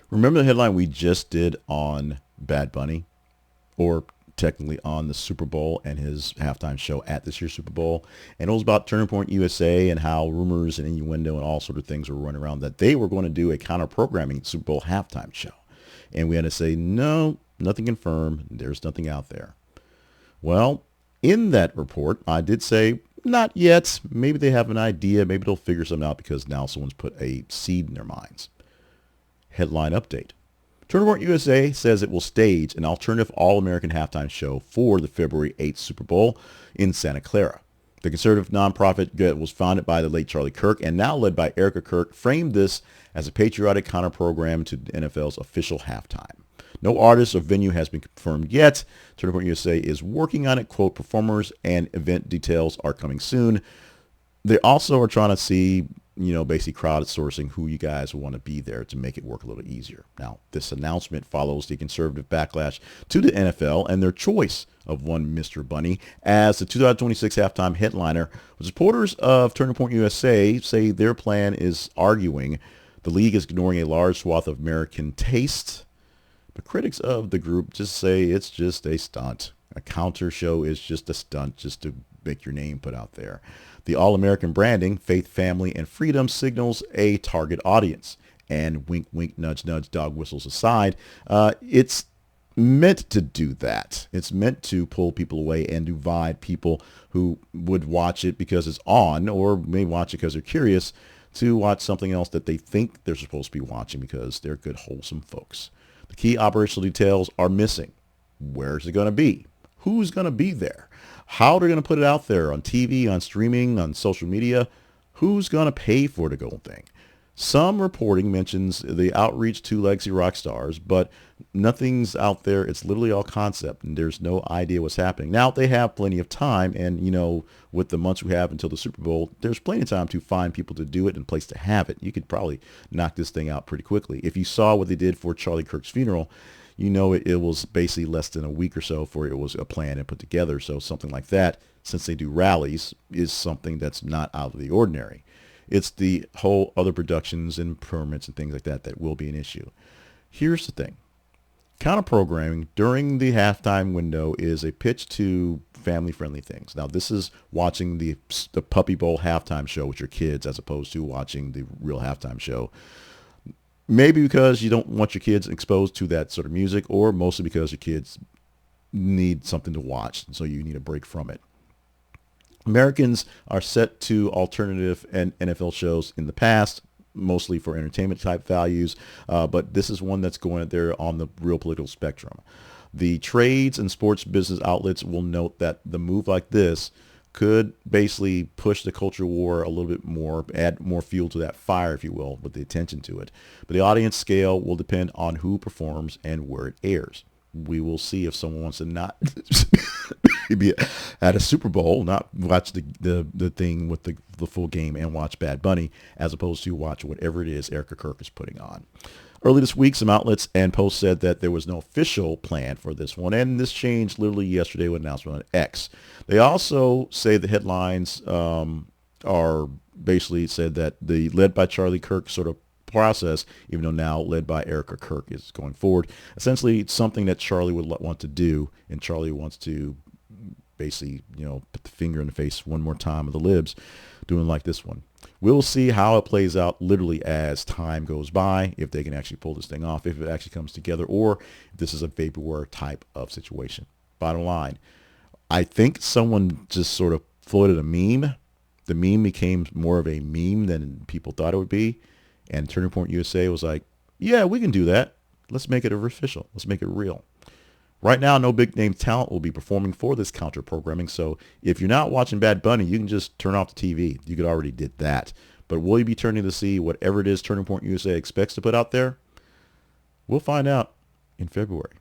Remember the headline we just did on Bad Bunny, or technically on the Super Bowl and his halftime show at this year's Super Bowl? And it was about Turning Point USA and how rumors and innuendo and all sort of things were running around that they were going to do a counter-programming Super Bowl halftime show. And we had to say, no, nothing confirmed. There's nothing out there. Well, in that report, I did say, not yet. Maybe they have an idea. Maybe they'll figure something out because now someone's put a seed in their minds. Headline update. Turning Point USA says it will stage an alternative all-American halftime show for the February 8th Super Bowl in Santa Clara. The conservative nonprofit that was founded by the late Charlie Kirk and now led by Erika Kirk framed this as a patriotic counter-program to the NFL's official halftime. No artist or venue has been confirmed yet. Turning Point USA is working on it. Quote, performers and event details are coming soon. They also are trying to see, basically crowdsourcing who you guys want to be there to make it work a little easier. Now, this announcement follows the conservative backlash to the NFL and their choice of one Mr. Bunny as the 2026 halftime headliner. Supporters of Turning Point USA say their plan is arguing the league is ignoring a large swath of American taste. But critics of the group just say it's just a stunt. A counter show is just a stunt just to make your name put out there. The all-American branding, faith, family, and freedom signals a target audience. And wink, wink, nudge, nudge, dog whistles aside, it's meant to do that. It's meant to pull people away and divide people who would watch it because it's on or may watch it because they're curious to watch something else that they think they're supposed to be watching because they're good, wholesome folks. The key operational details are missing. Where's it going to be? Who's going to be there? How they're going to put it out there on TV, on streaming, on social media? Who's going to pay for the gold thing? Some reporting mentions the outreach to legacy rock stars, but nothing's out there. It's literally all concept, and there's no idea what's happening. Now, they have plenty of time, and, with the months we have until the Super Bowl, there's plenty of time to find people to do it and a place to have it. You could probably knock this thing out pretty quickly. If you saw what they did for Charlie Kirk's funeral, it was basically less than a week or so for it was a plan and put together. So something like that, since they do rallies, is something that's not out of the ordinary. It's the whole other productions and permits and things like that that will be an issue. Here's the thing. Counter-programming during the halftime window is a pitch to family-friendly things. Now, this is watching the Puppy Bowl halftime show with your kids as opposed to watching the real halftime show. Maybe because you don't want your kids exposed to that sort of music, or mostly because your kids need something to watch, so you need a break from it. Americans are set to alternative and NFL shows in the past, mostly for entertainment type values, but this is one that's going there on the real political spectrum. The trades and sports business outlets will note that the move like this could basically push the culture war a little bit more, add more fuel to that fire, if you will, with the attention to it. But the audience scale will depend on who performs and where it airs. We will see if someone wants to not be at a Super Bowl, not watch the thing with the full game and watch Bad Bunny, as opposed to watch whatever it is Erika Kirk is putting on. Early this week, some outlets and posts said that there was no official plan for this one, and this changed literally yesterday with an announcement on X. They also say the headlines are basically said that the led by Charlie Kirk sort of process, even though now led by Erika Kirk, is going forward. Essentially, it's something that Charlie would want to do, and Charlie wants to basically, put the finger in the face one more time of the libs, doing like this one. We'll see how it plays out literally as time goes by, if they can actually pull this thing off, if it actually comes together, or if this is a vaporware type of situation. Bottom line, I think someone just sort of floated a meme. The meme became more of a meme than people thought it would be. And Turning Point USA was like, yeah, we can do that. Let's make it official. Let's make it real. Right now, no big name talent will be performing for this counter programming. So if you're not watching Bad Bunny, you can just turn off the TV. You could already did that. But will you be turning to see whatever it is Turning Point USA expects to put out there? We'll find out in February.